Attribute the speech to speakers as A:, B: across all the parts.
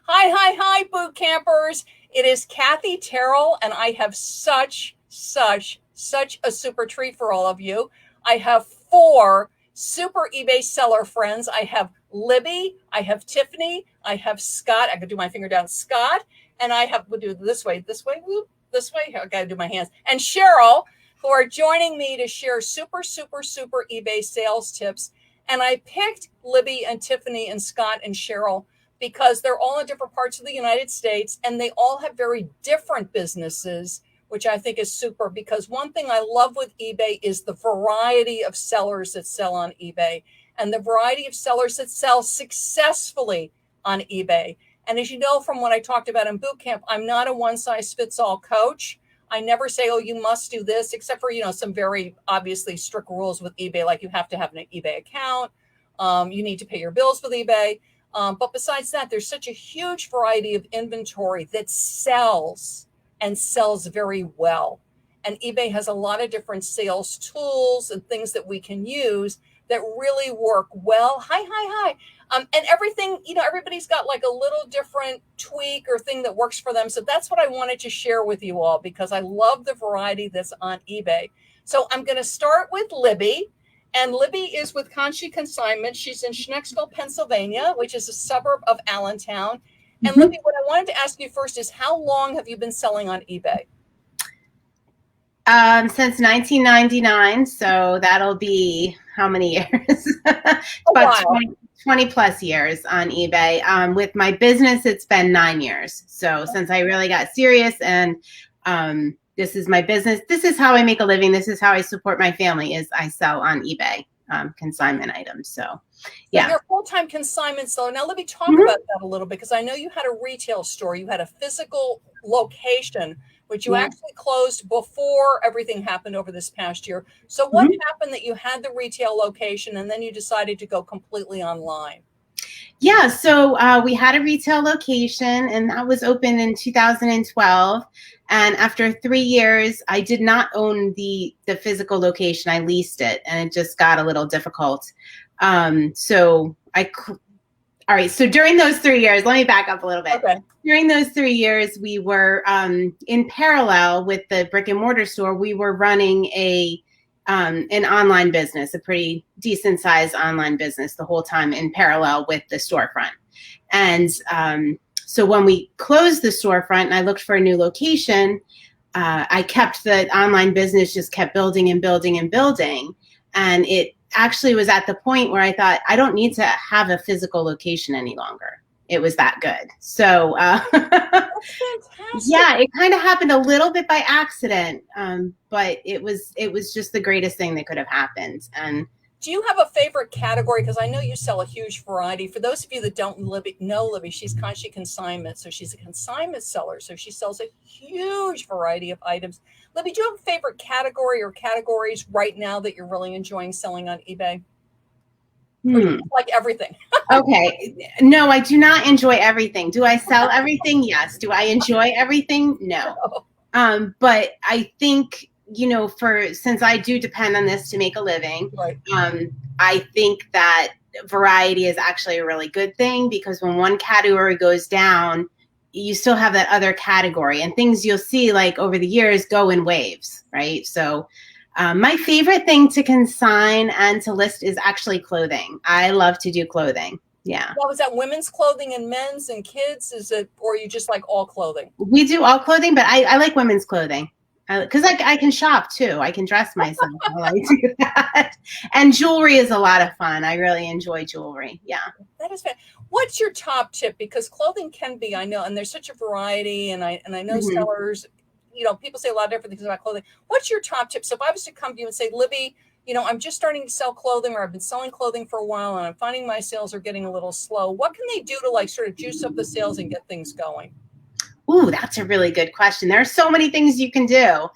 A: Hi, boot campers. It is Kathy Terrill, and I have such a super treat for all of you. I have 4 super eBay seller friends. I have Libby, I have Tiffany, I have Scot. I could do my finger down, Scot, and we'll do it this way, whoop, this way. I gotta do my hands. And Cheryl, who are joining me to share super eBay sales tips. And I picked Libby and Tiffany and Scot and Cheryl because they're all in different parts of the United States and they all have very different businesses, which I think is super, because one thing I love with eBay is the variety of sellers that sell on eBay and the variety of sellers that sell successfully on eBay. And as you know, from what I talked about in boot camp, I'm not a one-size-fits-all coach. I never say, oh, you must do this, except for, some very obviously strict rules with eBay, like you have to have an eBay account. You need to pay your bills with eBay. But besides that, there's such a huge variety of inventory that sells and sells very well. And eBay has a lot of different sales tools and things that we can use that really work well. Hi. And everything, everybody's got like a little different tweak or thing that works for them. So that's what I wanted to share with you all, because I love the variety that's on eBay. So I'm going to start with Libby. And Libby is with Conshy Consignments. She's in Schnecksville, Pennsylvania, which is a suburb of Allentown. And Libby, what I wanted to ask you first is, how long have you been selling on eBay?
B: Since 1999. So that'll be how many years?
A: About
B: 20 plus years on eBay. With my business, it's been 9 years. So since I really got serious, and this is my business, this is how I make a living, this is how I support my family, is I sell on eBay consignment items. So yeah.
A: You're a full-time consignment seller. Now let me talk about that a little bit, because I know you had a retail store, you had a physical location, which you actually closed before everything happened over this past year. So what happened that you had the retail location and then you decided to go completely online?
B: Yeah, so we had a retail location and that was open in 2012. And after 3 years, I did not own the physical location. I leased it, and it just got a little difficult. All right, so during those 3 years, let me back up a little bit.
A: Okay.
B: During those 3 years, we were in parallel with the brick and mortar store. We were running an online business, a pretty decent sized online business the whole time in parallel with the storefront. And so when we closed the storefront and I looked for a new location, I kept the online business, just kept building and building and building. And it actually was at the point where I thought, I don't need to have a physical location any longer. It was that good. So
A: That's fantastic.
B: Yeah, it kind of happened a little bit by accident, but it was just the greatest thing that could have happened. And
A: do you have a favorite category? Because I know you sell a huge variety. For those of you that don't know Libby, she's Conshy Consignment. So she's a consignment seller. So she sells a huge variety of items. Libby, do you have a favorite category or categories right now that you're really enjoying selling on eBay? Or do you like everything?
B: Okay. No, I do not enjoy everything. Do I sell everything? Yes. Do I enjoy everything? No. But I think, since I do depend on this to make a living,
A: right.
B: I think that variety is actually a really good thing, because when one category goes down, you still have that other category, and things you'll see like over the years go in waves, right? So my favorite thing to consign and to list is actually clothing. I love to do clothing. Yeah.
A: Well, is that women's clothing and men's and kids? Or you just like all clothing?
B: We do all clothing, but I like women's clothing. Because I can shop too. I can dress myself while I do that. And jewelry is a lot of fun. I really enjoy jewelry. Yeah.
A: That is fun. What's your top tip? Because clothing can be, I know, and there's such a variety, and I know sellers, people say a lot of different things about clothing. What's your top tip? So if I was to come to you and say, Libby, I'm just starting to sell clothing, or I've been selling clothing for a while and I'm finding my sales are getting a little slow, what can they do to like sort of juice up the sales and get things going?
B: Ooh, that's a really good question. There are so many things you can do.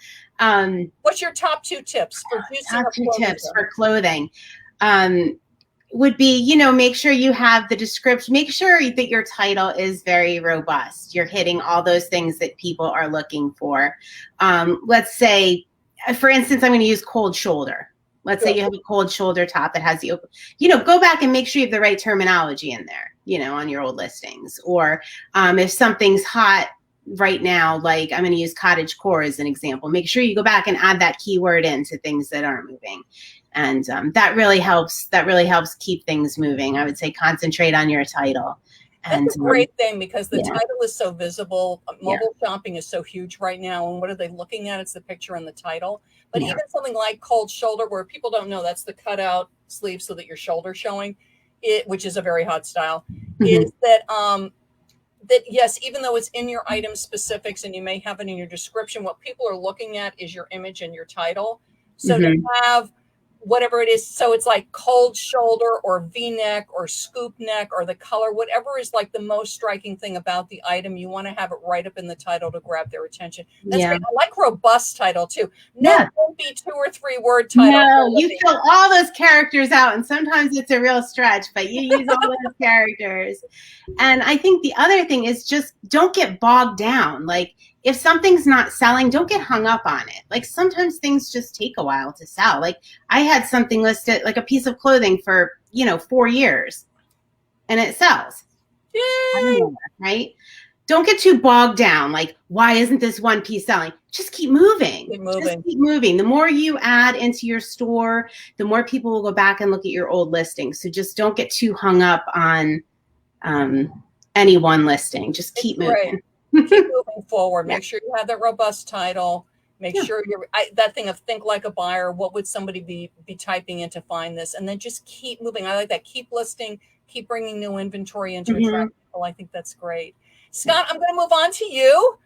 A: What's your top 2 tips for juicing up clothing?
B: Tips for clothing would be, make sure you have the description. Make sure that your title is very robust. You're hitting all those things that people are looking for. Let's say, for instance, I'm going to use cold shoulder. Let's say you have a cold shoulder top that has the open, go back and make sure you have the right terminology in there. on your old listings. Or if something's hot right now, like I'm going to use cottage core as an example, make sure you go back and add that keyword into things that aren't moving. And that really helps keep things moving. I would say concentrate on your title.
A: That's a great thing, because the
B: yeah.
A: title is so visible. Mobile shopping is so huge right now. And what are they looking at? It's the picture and the title. But even something like cold shoulder, where people don't know that's the cutout sleeve so that your shoulder's showing, which is a very hot style, is that that yes, even though it's in your item specifics and you may have it in your description, what people are looking at is your image and your title. So to have whatever it is, so it's like cold shoulder or V-neck or scoop neck or the color, whatever is like the most striking thing about the item, you want to have it right up in the title to grab their attention. That's great. I like robust title too. No, don't be 2 or 3 word title.
B: No, you fill all those characters out, and sometimes it's a real stretch, but you use all those characters. And I think the other thing is just don't get bogged down. Like, if something's not selling, don't get hung up on it. Like, sometimes things just take a while to sell. Like, I had something listed, like a piece of clothing for, 4 years, and it sells. Yay! Right? Don't get too bogged down. Like, why isn't this one piece selling? Just keep moving. Just keep moving. The more you add into your store, the more people will go back and look at your old listings. So just don't get too hung up on any one listing. Just keep moving.
A: Keep moving forward. Make sure you have that robust title. Make sure you're that thing of think like a buyer. What would somebody be typing in to find this? And then just keep moving. I like that. Keep listing. Keep bringing new inventory into attract people. I think that's great. Scott, I'm going to move on to you.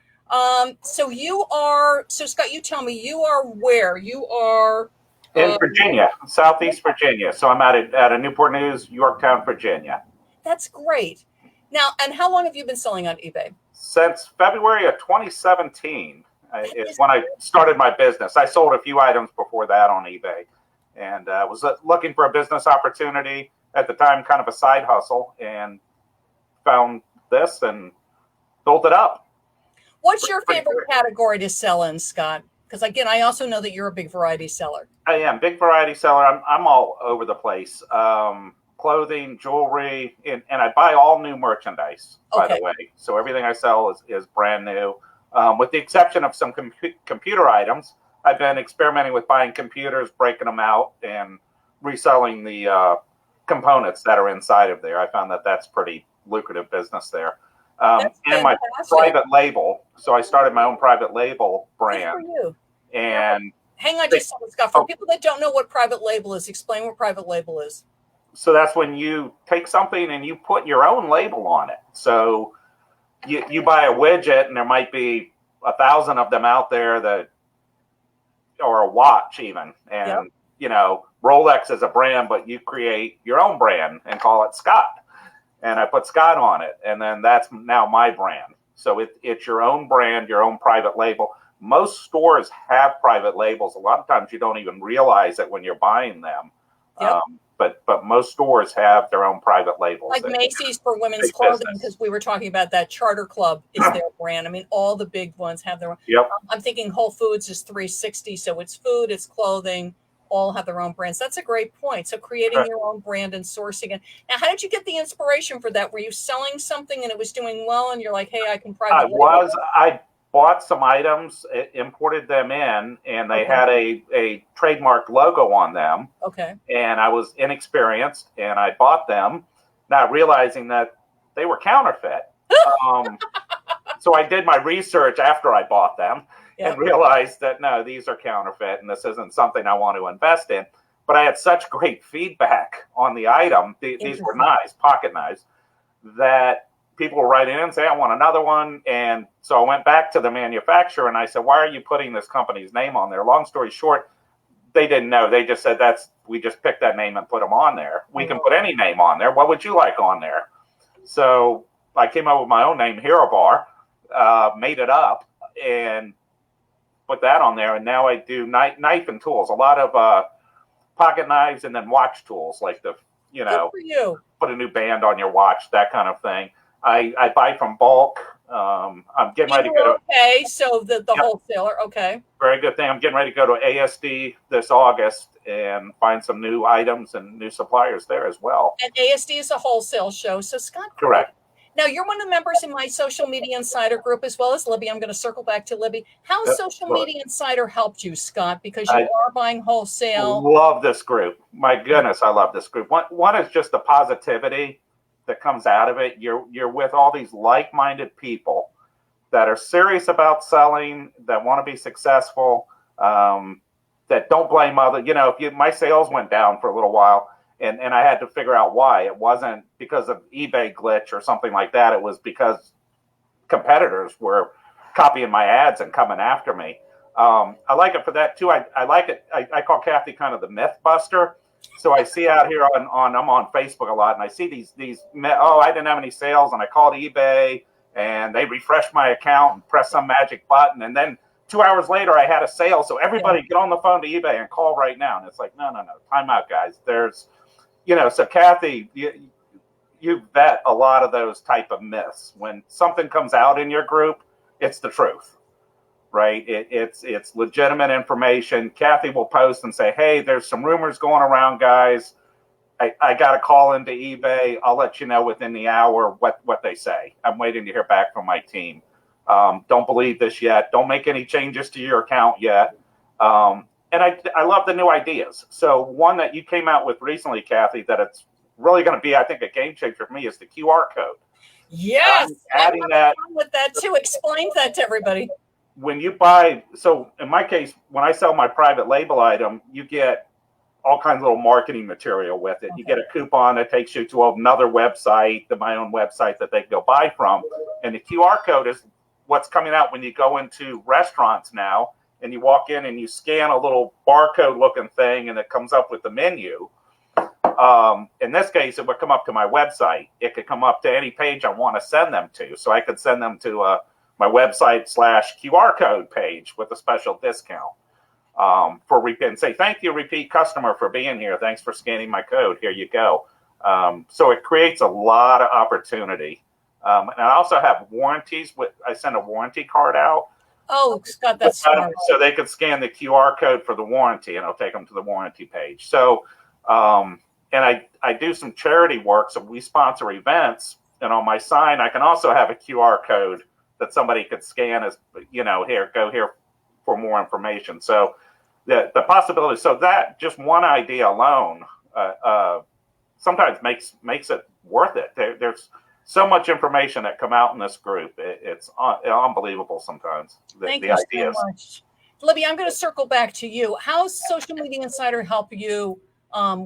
A: So Scott, you tell me, you are where? You are
C: in Virginia, Southeast Virginia. So I'm at a Newport News, Yorktown, Virginia.
A: That's great. Now, and how long have you been selling on eBay?
C: Since February of 2017 is when I started my business. I sold a few items before that on eBay, and was looking for a business opportunity at the time, kind of a side hustle, and found this and built it up.
A: What's your favorite category to sell in, Scott? Because again, I also know that you're a big variety seller.
C: I am big variety seller. I'm all over the place. Clothing, jewelry, and I buy all new merchandise, by the way. So everything I sell is brand new, with the exception of some computer items. I've been experimenting with buying computers, breaking them out, and reselling the components that are inside of there. I found that that's pretty lucrative business there. And my private label. So I started my own private label brand.
A: Good for you.
C: And
A: hang on just a second, Scott. For people that don't know what private label is, explain what private label is.
C: So that's when you take something and you put your own label on it. So you buy a widget, and there might be 1,000 of them out there that, or a watch even. And, Rolex is a brand, but you create your own brand and call it Scot. And I put Scot on it, and then that's now my brand. So it's your own brand, your own private label. Most stores have private labels. A lot of times you don't even realize it when you're buying them.
A: Yep.
C: But most stores have their own private labels.
A: Like Macy's for women's clothing, because we were talking about that. Charter Club is their brand. I mean, all the big ones have their own.
C: Yep.
A: I'm thinking Whole Foods is 360, so it's food, it's clothing, all have their own brands. That's a great point. So creating your own brand and sourcing it. Now, how did you get the inspiration for that? Were you selling something and it was doing well, and you're like, hey, I can private label?
C: I bought some items, imported them in, and they had a trademark logo on them.
A: Okay.
C: And I was inexperienced, and I bought them, not realizing that they were counterfeit. So I did my research after I bought them and realized that, no, these are counterfeit, and this isn't something I want to invest in. But I had such great feedback on the item. These were knives, pocket knives, that people were writing in and say, I want another one. And so I went back to the manufacturer and I said, why are you putting this company's name on there? Long story short, they didn't know. They just said, we just picked that name and put them on there. We can put any name on there. What would you like on there? So I came up with my own name, Hero Bar, made it up and put that on there. And now I do knife and tools, a lot of pocket knives, and then watch tools, like put a new band on your watch, that kind of thing. I buy from bulk, I'm getting ready to go to.
A: Okay, so the
C: Yep.
A: wholesaler. Okay.
C: Very good thing. I'm getting ready to go to ASD this August and find some new items and new suppliers there as well.
A: And ASD is a wholesale show. So Scott,
C: Correct.
A: now you're one of the members in my Social Media Insider group as well as Libby. I'm going to circle back to Libby. How has Social Media Insider helped you, Scott? Because you are buying wholesale.
C: Love this group. My goodness, I love this group. One is just the positivity that comes out of it. You're with all these like-minded people that are serious about selling, that want to be successful, that don't blame other. My sales went down for a little while, and I had to figure out why. It wasn't because of eBay glitch or something like that. It was because competitors were copying my ads and coming after me. I like it for that too. I like it. I call Kathy kind of the myth buster. So I see out here I'm on Facebook a lot, and I see these. I didn't have any sales, and I called eBay, and they refreshed my account and pressed some magic button, and then 2 hours later I had a sale. So everybody get on the phone to eBay and call right now. And it's like, no, time out, guys. There's, so Kathy, you vet a lot of those type of myths. When something comes out in your group, it's the truth, right? It's legitimate information. Kathy will post and say, hey, there's some rumors going around, guys. I got to call into eBay. I'll let you know within the hour what they say. I'm waiting to hear back from my team. Don't believe this yet. Don't make any changes to your account yet. And I love the new ideas. So one that you came out with recently, Kathy, that it's really going to be, I think, a game changer for me is the QR code.
A: Yes.
C: Adding that
A: with that too. Explain that to everybody.
C: When you buy, so in my case, when I sell my private label item, you get all kinds of little marketing material with it. Okay. You get a coupon that takes you to another website, my own website that they can go buy from. And the QR code is what's coming out when you go into restaurants now, and you walk in and you scan a little barcode looking thing, and it comes up with the menu. In this case, it would come up to my website. It could come up to any page I want to send them to. So I could send them to my website /QR code page with a special discount. For repeat, and say, thank you, repeat customer, for being here. Thanks for scanning my code. Here you go. So it creates a lot of opportunity. And I also have warranties. I send a warranty card out.
A: Oh, Scott, that's smart.
C: So they could scan the QR code for the warranty, and it'll take them to the warranty page. So, and I do some charity work. So we sponsor events, and on my sign, I can also have a QR code that somebody could scan as, here, go here for more information. So the possibility, so that just one idea alone sometimes makes it worth it. There's so much information that come out in this group. It's unbelievable sometimes,
A: Thank
C: the
A: you
C: ideas.
A: So much. Libby, I'm going to circle back to you. How's Social Media Insider help you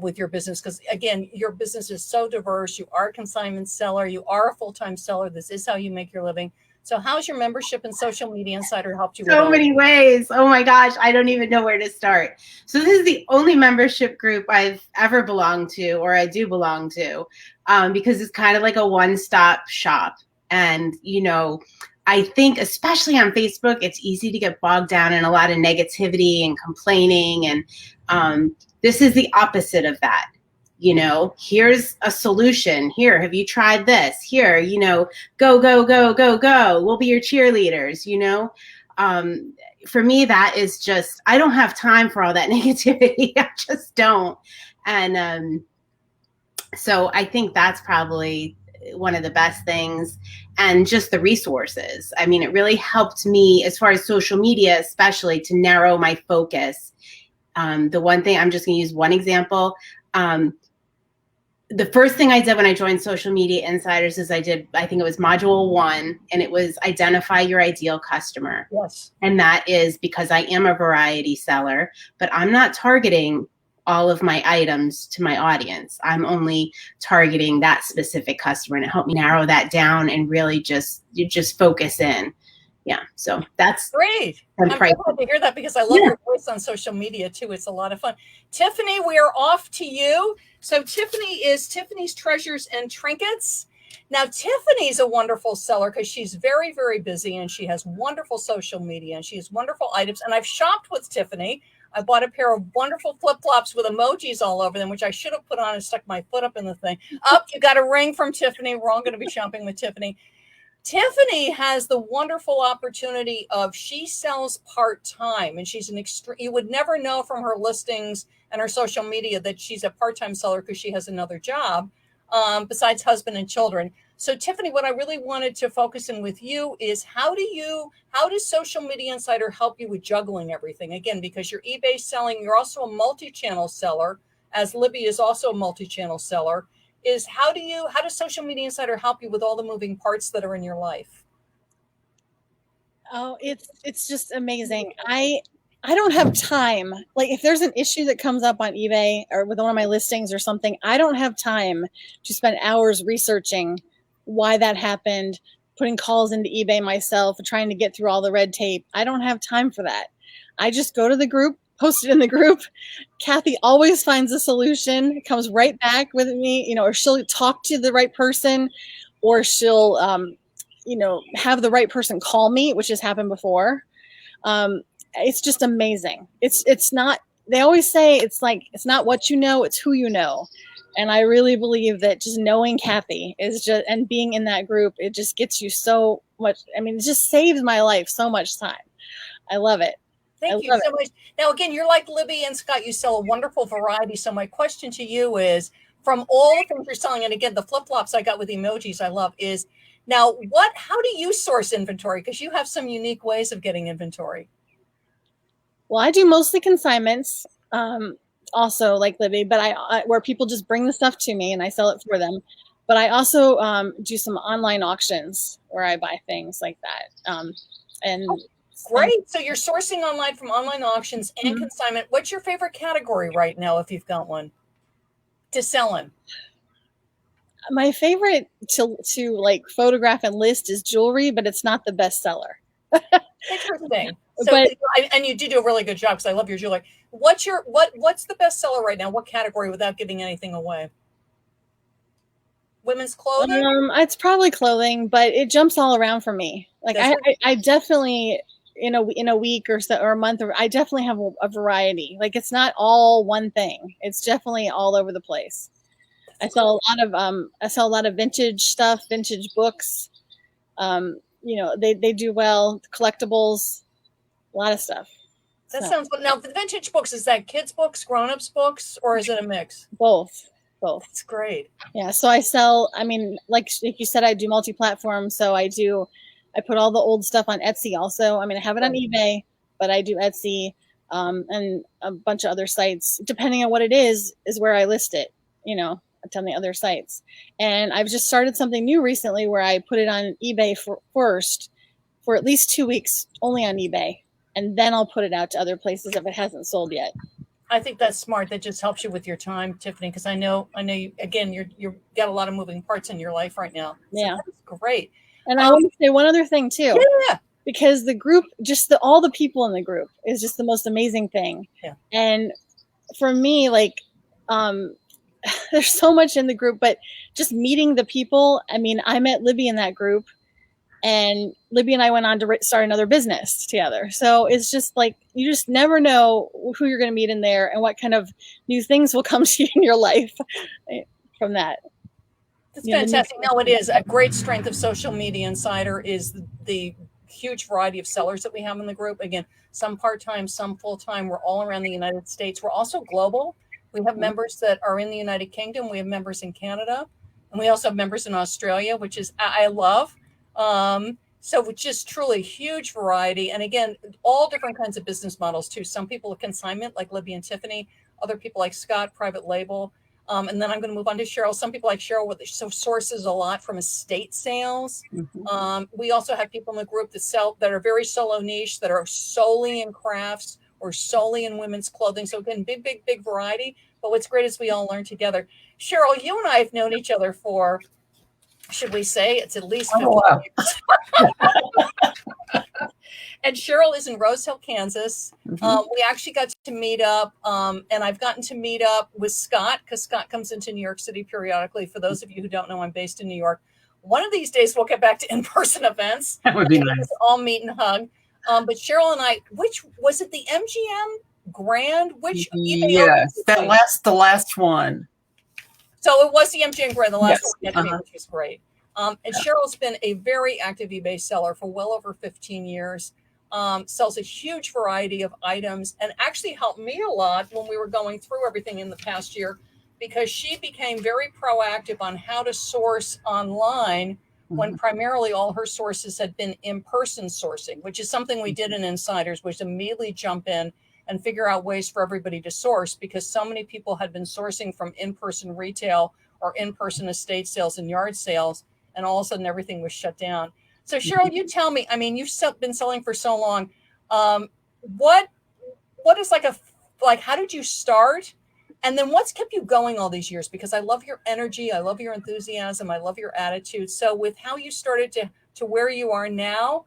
A: with your business? Because again, your business is so diverse. You are a consignment seller. You are a full-time seller. This is how you make your living. So how's your membership in Social Media Insider helped you?
B: So many ways. Oh my gosh, I don't even know where to start. So this is the only membership group I've ever belonged to, or I do belong to, because it's kind of like a one-stop shop. And, I think especially on Facebook, it's easy to get bogged down in a lot of negativity and complaining. And this is the opposite of that. Here's a solution. Here, have you tried this? Here, go, go, go, go, go. We'll be your cheerleaders, For me, that is just, I don't have time for all that negativity. I just don't. And so I think that's probably one of the best things, and just the resources. I mean, it really helped me as far as social media, especially, to narrow my focus. The one thing, I'm just going to use one example. The first thing I did when I joined Social Media Insiders is I think it was module 1, and it was identify your ideal customer.
A: Yes.
B: And that is because I am a variety seller, but I'm not targeting all of my items to my audience. I'm only targeting that specific customer, and it helped me narrow that down and really just focus in. Yeah, so that's
A: great. I'm glad to hear that, because I love your voice on social media too. It's a lot of fun. Tiffany, we are off to you. So Tiffany is Tiffany's Treasures and Trinkets. Now, Tiffany's a wonderful seller because she's very, very busy, and she has wonderful social media, and she has wonderful items. And I've shopped with Tiffany. I bought a pair of wonderful flip-flops with emojis all over them, which I should have put on and stuck my foot up in the thing. Oh, you got a ring from Tiffany. We're all going to be shopping with Tiffany. Tiffany has the wonderful opportunity of she sells part-time, and she's an extreme, you would never know from her listings and her social media that she's a part-time seller because she has another job besides husband and children. So Tiffany, what I really wanted to focus in with you is how does Social Media Insider help you with juggling everything? Again, because you're eBay selling, you're also a multi-channel seller, as Libby is also a multi-channel seller. Is how does Social Media Insider help you with all the moving parts that are in your life?
D: Oh, it's just amazing. I don't have time. Like if there's an issue that comes up on eBay or with one of my listings or something, I don't have time to spend hours researching why that happened, putting calls into eBay myself, trying to get through all the red tape. I don't have time for that. I just go to the group, post it in the group. Kathy always finds a solution, comes right back with me, or she'll talk to the right person, or she'll, have the right person call me, which has happened before. It's just amazing. It's not, they always say it's not what you know, it's who you know. And I really believe that just knowing Kathy and being in that group, it just gets you so much. I mean, it just saves my life so much time. I love it.
A: Thank you so much. Now, again, you're like Libby and Scott. You sell a wonderful variety. So my question to you is, from all the things you're selling, and again, the flip-flops I got with emojis I love, is now how do you source inventory? Because you have some unique ways of getting inventory.
D: Well, I do mostly consignments, also like Libby, but I where people just bring the stuff to me and I sell it for them. But I also do some online auctions where I buy things like that.
A: Great. So you're sourcing online from online auctions and consignment. What's your favorite category right now, if you've got one, to sell in?
D: My favorite to like photograph and list is jewelry, but it's not the best seller.
A: Interesting. So, and you do a really good job because I love your jewelry. What's the best seller right now? What category, without giving anything away? Women's clothing?
D: It's probably clothing, but it jumps all around for me. Like I definitely in a week or so or a month, I definitely have a variety. Like it's not all one thing. It's definitely all over the place. I sell a lot of vintage stuff, vintage books. They do well, collectibles, a lot of stuff.
A: That sounds good. Now, the vintage books, is that kids' books, grown-ups books, or is it a mix?
D: Both.
A: That's great.
D: Yeah. So I sell, like you said, I do multi-platform. So I put all the old stuff on Etsy also. I have it on eBay, but I do Etsy and a bunch of other sites. Depending on what it is where I list it, on the other sites. And I've just started something new recently where I put it on eBay first for at least 2 weeks, only on eBay. And then I'll put it out to other places if it hasn't sold yet.
A: I think that's smart. That just helps you with your time, Tiffany, because I know you, again, you've got a lot of moving parts in your life right now. So
D: yeah.
A: That's great.
D: And I want to say one other thing too.
A: Yeah.
D: Because the group, all the people in the group is just the most amazing thing.
A: Yeah.
D: And for me, there's so much in the group, but just meeting the people. I met Libby in that group, and Libby and I went on to start another business together. So it's just like, you just never know who you're going to meet in there and what kind of new things will come to you in your life from that.
A: That's fantastic. No, it is a great strength of Social Media Insider is the huge variety of sellers that we have in the group. Again, some part-time, some full-time. We're all around the United States. We're also global. We have members that are in the United Kingdom. We have members in Canada, and we also have members in Australia, which is I love. So it's just truly huge variety. And again, all different kinds of business models too. Some people are consignment like Libby and Tiffany, other people like Scott, private label. And then I'm going to move on to Cheryl. Some people like Cheryl sources a lot from estate sales. We also have people in the group that are very solo niche, that are solely in crafts or solely in women's clothing. So again, big variety. But what's great is we all learn together. Cheryl, you and I have known each other for, should we say, it's at least 50 years. And Cheryl is in Rose Hill, Kansas. We actually got to meet up, and I've gotten to meet up with Scott because Scott comes into New York City periodically. For those of you who don't know, I'm based in New York. One of these days, we'll get back to in-person events.
E: That would be nice.
A: All meet and hug. But Cheryl and I, which was it, the MGM Grand? Which
E: yes, the last one.
A: So it was the MGM Grand, the last one, which was great. And Cheryl's been a very active eBay seller for well over 15 years. Sells a huge variety of items and actually helped me a lot when we were going through everything in the past year, because she became very proactive on how to source online when primarily all her sources had been in-person sourcing, which is something we did in Insiders, was immediately jump in and figure out ways for everybody to source, because so many people had been sourcing from in-person retail or in-person estate sales and yard sales, and all of a sudden everything was shut down. So Cheryl, you tell me, I mean, you've been selling for so long. What is how did you start? And then what's kept you going all these years? Because I love your energy. I love your enthusiasm. I love your attitude. So with how you started to where you are now,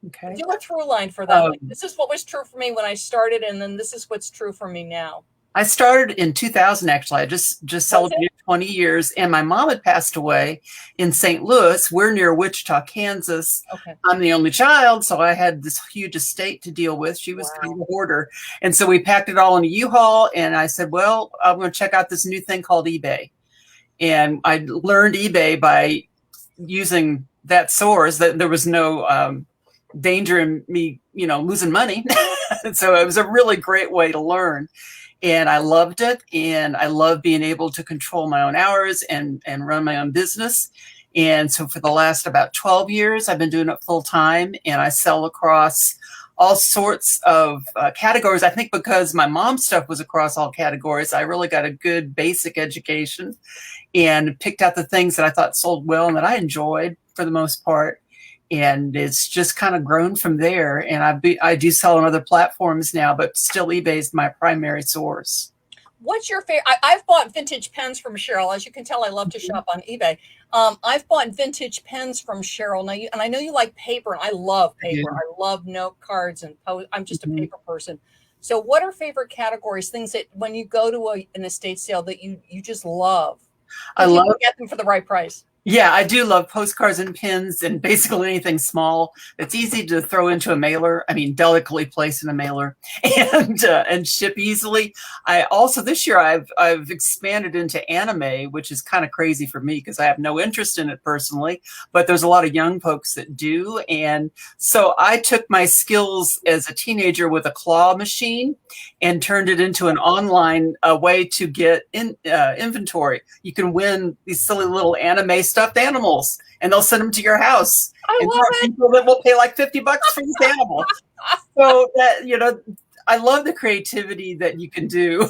E: Okay.
A: do a through line for that. Like, this is what was true for me when I started, and then this is what's true for me now.
E: I started in 2000, actually. I just celebrated 20 years, and my mom had passed away in St. Louis. We're near Wichita, Kansas.
A: Okay.
E: I'm the only child, so I had this huge estate to deal with. She was kind of a hoarder. And so we packed it all in a U-Haul, and I said, well, I'm going to check out this new thing called eBay. And I learned eBay by using that source, that there was no danger in me, losing money. So it was a really great way to learn. And I loved it. And I love being able to control my own hours and run my own business. And so for the last about 12 years, I've been doing it full time, and I sell across all sorts of categories. I think because my mom's stuff was across all categories, I really got a good basic education and picked out the things that I thought sold well and that I enjoyed for the most part. And it's just kind of grown from there. And I do sell on other platforms now, but still eBay is my primary source.
A: What's your favorite? I've bought vintage pens from Cheryl. As you can tell, I love to shop on eBay. I've bought vintage pens from Cheryl. Now, and I know you like paper, and I love paper.
E: Yeah.
A: I love note cards and I'm just a paper person. So what are favorite categories, things that when you go to an estate sale that you just love?
E: I love
A: to get them for the right price.
E: Yeah, I do love postcards and pins and basically anything small. It's easy to throw into a mailer. I mean, delicately placed in a mailer and ship easily. I also, this year, I've expanded into anime, which is kind of crazy for me because I have no interest in it personally, but there's a lot of young folks that do. And so I took my skills as a teenager with a claw machine and turned it into an online way to get inventory. You can win these silly little anime stuffed animals, and they'll send them to your house.
A: I
E: and
A: love
E: there are
A: it.
E: people that will pay like $50 for this animal. So that, I love the creativity that you can do,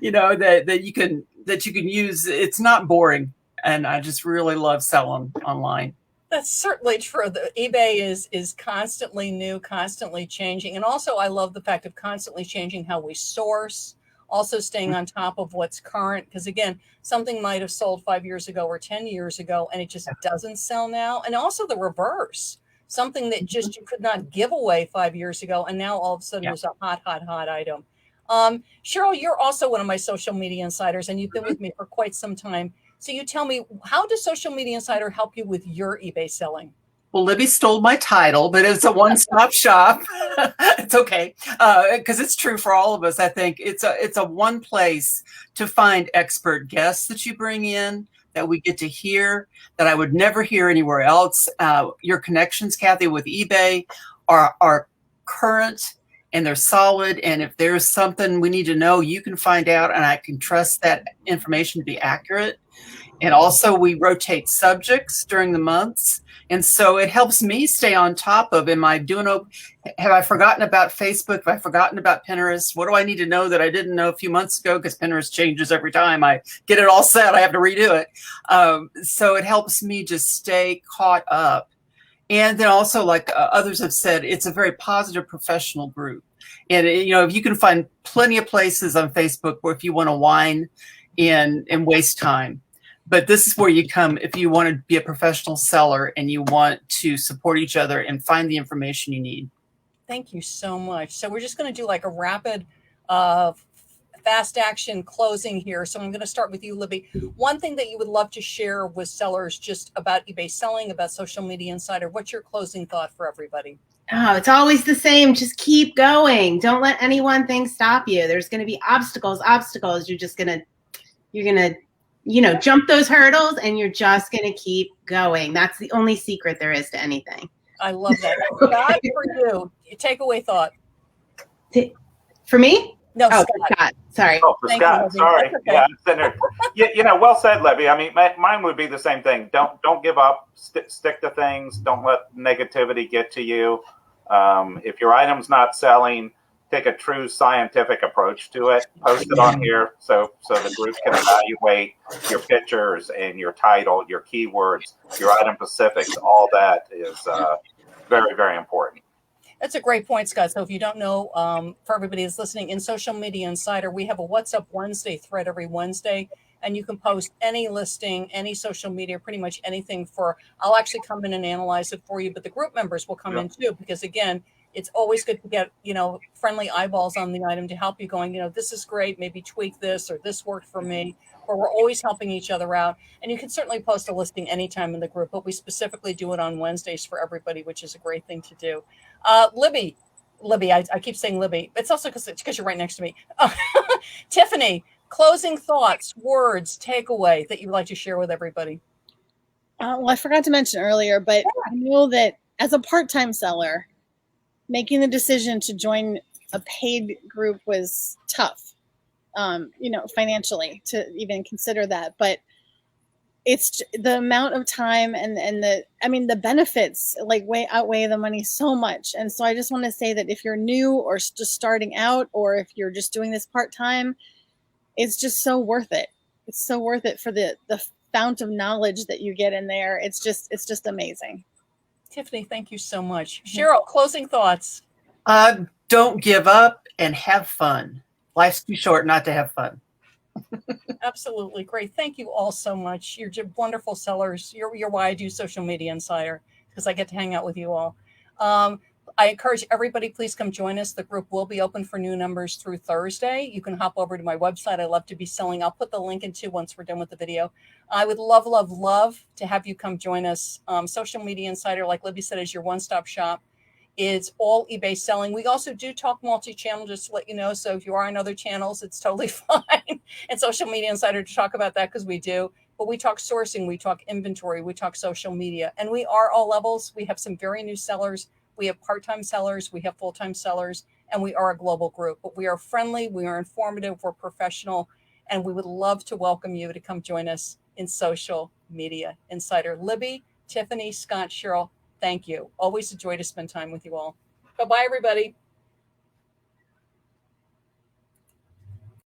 E: that you can use. It's not boring. And I just really love selling online.
A: That's certainly true. The eBay is constantly new, constantly changing. And also I love the fact of constantly changing how we source, also staying on top of what's current. Because again, something might have sold 5 years ago or 10 years ago, and it just doesn't sell now. And also the reverse, something that just you could not give away 5 years ago, and now all of a sudden is a hot item. Cheryl, you're also one of my social media insiders, and you've been with me for quite some time. So you tell me, how does Social Media Insider help you with your eBay selling?
E: Well, Libby stole my title, but it's a one-stop shop. It's okay, because it's true for all of us. I think it's a one place to find expert guests that you bring in, that we get to hear, that I would never hear anywhere else. Your connections, Kathy, with eBay are current and they're solid. And if there's something we need to know, you can find out, and I can trust that information to be accurate. And also we rotate subjects during the months. And so it helps me stay on top of, have I forgotten about Facebook? Have I forgotten about Pinterest? What do I need to know that I didn't know a few months ago? Because Pinterest changes every time I get it all set. I have to redo it. So it helps me just stay caught up. And then also, like others have said, it's a very positive professional group. And, if you can find plenty of places on Facebook where if you want to whine and waste time. But this is where you come if you want to be a professional seller and you want to support each other and find the information you need.
A: Thank you so much. So we're just going to do like a rapid fast action closing here. So I'm going to start with you, Libby. One thing that you would love to share with sellers just about eBay selling, about Social Media Insider. What's your closing thought for everybody?
B: Oh, it's always the same. Just keep going. Don't let any one thing stop you. There's going to be obstacles. You're going to jump those hurdles, and you're just going to keep going. That's the only secret there is to anything.
A: I love that. Scott, for you, takeaway thought.
B: For me?
A: No,
B: oh,
A: Scott.
B: Scott. Sorry.
C: Oh, for
A: Thank
C: Scott.
A: you,
C: Sorry.
A: okay.
C: Yeah, I'm sitting there. Well said, Libby. I mean, mine would be the same thing. Don't give up. Stick to things. Don't let negativity get to you. If your item's not selling, take a true scientific approach to it. Post it on here so the group can evaluate your pictures and your title, your keywords, your item specifics. All that is very, very important.
A: That's a great point, Scott. So if you don't know, for everybody that's listening, in Social Media Insider, we have a What's Up Wednesday thread every Wednesday, and you can post any listing, any social media, pretty much anything I'll actually come in and analyze it for you, but the group members will come in too, because again, it's always good to get, friendly eyeballs on the item to help you going, this is great, maybe tweak this, or this worked for me, or we're always helping each other out. And you can certainly post a listing anytime in the group, but we specifically do it on Wednesdays for everybody, which is a great thing to do. Libby, I keep saying Libby. It's also because you're right next to me. Tiffany, closing thoughts, words, takeaway that you'd like to share with everybody.
D: Well, I forgot to mention earlier, but I know that as a part-time seller, making the decision to join a paid group was tough, financially to even consider that. But it's the amount of time and the benefits way outweigh the money so much. And so I just want to say that if you're new or just starting out, or if you're just doing this part-time, it's just so worth it. It's so worth it for the fount of knowledge that you get in there. It's just amazing.
A: Tiffany, thank you so much. Cheryl, closing thoughts.
E: Don't give up and have fun. Life's too short not to have fun.
A: Absolutely great. Thank you all so much. You're just wonderful sellers. You're why I do Social Media Insider, because I get to hang out with you all. I encourage everybody, please come join us. The group will be open for new numbers through Thursday. You can hop over to my website. I love to be selling. I'll put the link into once we're done with the video. I would love, love, love to have you come join us. Social Media Insider, like Libby said, is your one-stop shop. It's all eBay selling. We also do talk multi-channel, just to let you know. So if you are on other channels, it's totally fine. And Social Media Insider to talk about that, because we do. But we talk sourcing, we talk inventory, we talk social media. And we are all levels. We have some very new sellers. We have part-time sellers. We have full-time sellers. And we are a global group. But we are friendly. We are informative. We're professional. And we would love to welcome you to come join us in Social Media Insider. Libby, Tiffany, Scott, Cheryl, thank you. Always a joy to spend time with you all. Bye-bye, everybody.